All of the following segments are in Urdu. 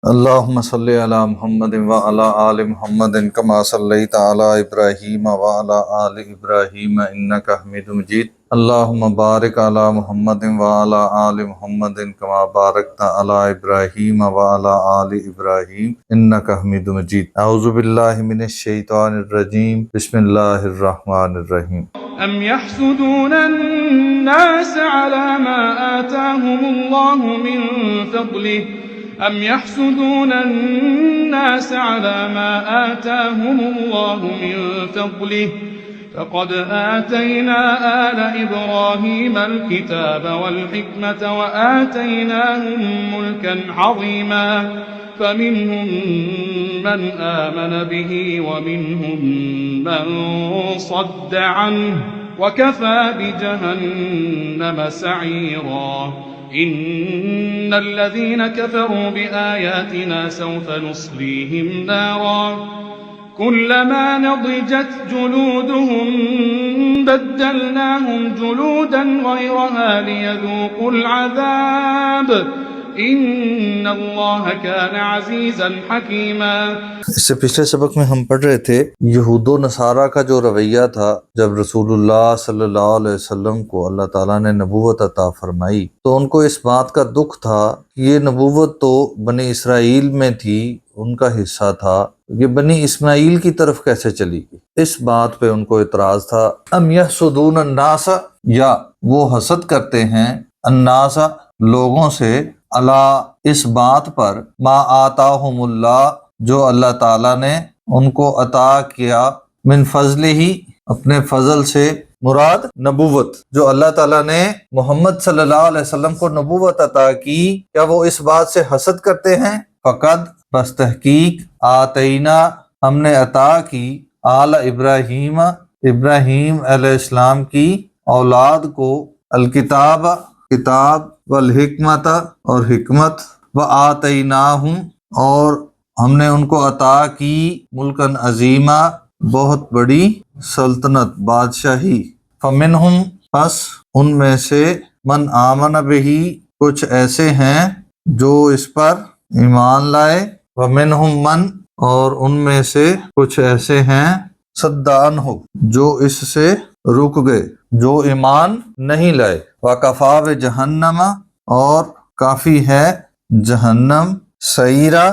اللهم صل على محمد وعلى آل محمد كما صليت على إبراهيم وعلى آل إبراهيم إنك حميد مجيد اللهم بارك على محمد وعلى آل محمد كما باركت على إبراهيم وعلى آل إبراهيم إنك حميد مجيد أعوذ بالله من الشيطان الرجيم بسم الله الرحمن الرحيم أم يحسدون الناس على ما آتاهم الله من فضله أم يحسدون الناس على ما آتاهم الله من فضله فقد آتينا آل إبراهيم الكتاب والحكمة وآتيناهم ملكا عظيما فمنهم من آمن به ومنهم من صد عنه وكفى بجهنم سعيرا إن الذين كفروا بآياتنا سوف نصليهم نارا كلما نضجت جلودهم بدلناهم جلودا غيرها ليذوقوا العذاب ان اللہ کان عزیزا حکیما۔ اس سے پچھلے سبق میں ہم پڑھ رہے تھے یہود و نصارہ کا جو رویہ تھا جب رسول اللہ صلی اللہ علیہ وسلم کو اللہ تعالیٰ نے نبوت عطا فرمائی تو ان کو اس بات کا دکھ تھا کہ یہ نبوت تو بنی اسرائیل میں تھی، ان کا حصہ تھا، یہ بنی اسماعیل کی طرف کیسے چلی گئی؟ اس بات پہ ان کو اعتراض تھا۔ ام یحسدون الناس، یا وہ حسد کرتے ہیں الناس لوگوں سے، اللہ اس بات پر ما آتاہم اللہ جو اللہ تعالیٰ نے ان کو عطا کیا، من فضلہ ہی اپنے فضل سے، مراد نبوت، جو اللہ تعالیٰ نے محمد صلی اللہ علیہ وسلم کو نبوت عطا کی، کیا وہ اس بات سے حسد کرتے ہیں؟ فقد بس تحقیق آتینا ہم نے عطا کی آل ابراہیم ابراہیم علیہ السلام کی اولاد کو الکتاب کتاب والحکمت اور حکمت وآتیناہم اور ہم نے ان کو عطا کی ملکن عظیمہ بہت بڑی سلطنت بادشاہی، فمنہم پس ان میں سے من آمن بہی کچھ ایسے ہیں جو اس پر ایمان لائے، ومنہم من اور ان میں سے کچھ ایسے ہیں صد عنہ جو اس سے رک گئے، جو ایمان نہیں لائے، وَكَفَىٰ بِجَهَنَّمَ اور کافی ہے جہنم سعیرا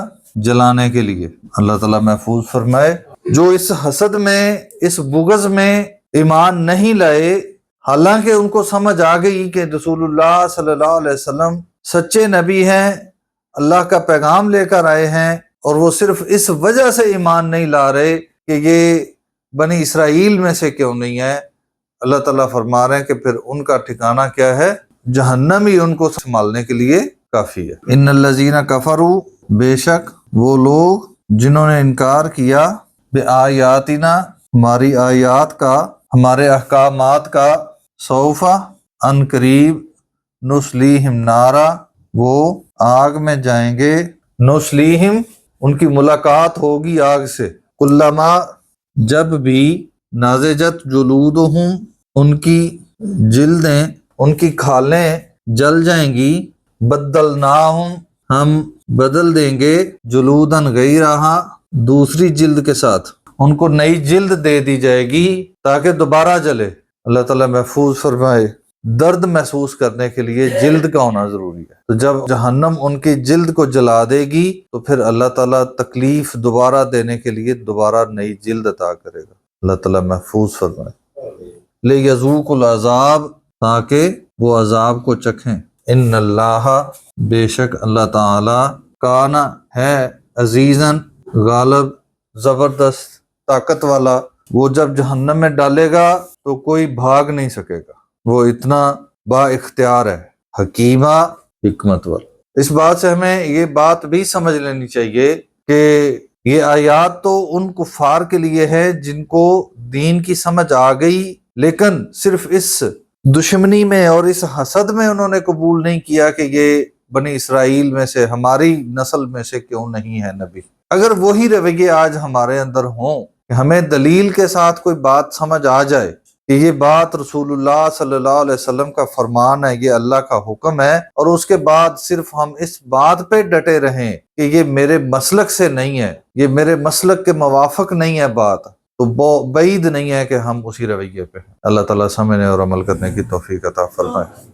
جلانے کے لیے۔ اللہ تعالیٰ محفوظ فرمائے جو اس حسد میں، اس بغض میں ایمان نہیں لائے، حالانکہ ان کو سمجھ آ گئی کہ رسول اللہ صلی اللہ علیہ وسلم سچے نبی ہیں، اللہ کا پیغام لے کر آئے ہیں، اور وہ صرف اس وجہ سے ایمان نہیں لا رہے کہ یہ بنی اسرائیل میں سے کیوں نہیں ہے۔ اللہ تعالیٰ فرما رہے ہیں کہ پھر ان کا ٹھکانہ کیا ہے؟ جہنم ہی ان کو سنبھالنے کے لیے کافی ہے۔ ان الذین کفروا بے شک وہ لوگ جنہوں نے انکار کیا بآیاتنا ہماری آیات کا، ہمارے احکامات کا، سوف ان قریب نصلیہم نارا وہ آگ میں جائیں گے، نصلیہم ان کی ملاقات ہوگی آگ سے، کلما جب بھی نازجت جلودہم ان کی جلدیں، ان کی کھالیں جل جائیں گی، بدلناہم ہم بدل دیں گے، جلودن غیرہا دوسری جلد کے ساتھ، ان کو نئی جلد دے دی جائے گی تاکہ دوبارہ جلے۔ اللہ تعالیٰ محفوظ فرمائے درد محسوس کرنے کے لیے جلد کا ہونا ضروری ہے، تو جب جہنم ان کی جلد کو جلا دے گی تو پھر اللہ تعالیٰ تکلیف دوبارہ دینے کے لیے دوبارہ نئی جلد عطا کرے گا۔ اللہ تعالیٰ محفوظ فرمائے لِیَذُوقُوا الْعَذَابَ تاکہ وہ عذاب کو چکھیں۔ ان اللہ بے شک اللہ تعالیٰ کان ہے عزیزاً غالب، زبردست، طاقت والا، وہ جب جہنم میں ڈالے گا تو کوئی بھاگ نہیں سکے گا، وہ اتنا با اختیار ہے، حکیمہ حکمت والا۔ اس بات سے ہمیں یہ بات بھی سمجھ لینی چاہیے کہ یہ آیات تو ان کفار کے لیے ہے جن کو دین کی سمجھ آ گئی، لیکن صرف اس دشمنی میں اور اس حسد میں انہوں نے قبول نہیں کیا کہ یہ بنی اسرائیل میں سے، ہماری نسل میں سے کیوں نہیں ہے نبی۔ اگر وہی رویے آج ہمارے اندر ہوں کہ ہمیں دلیل کے ساتھ کوئی بات سمجھ آ جائے کہ یہ بات رسول اللہ صلی اللہ علیہ وسلم کا فرمان ہے، یہ اللہ کا حکم ہے، اور اس کے بعد صرف ہم اس بات پہ ڈٹے رہیں کہ یہ میرے مسلک سے نہیں ہے، یہ میرے مسلک کے موافق نہیں ہے بات، تو بعید نہیں ہے کہ ہم اسی رویے پہ ہیں۔ اللہ تعالیٰ سمجھنے اور عمل کرنے کی توفیق عطا فرمائے۔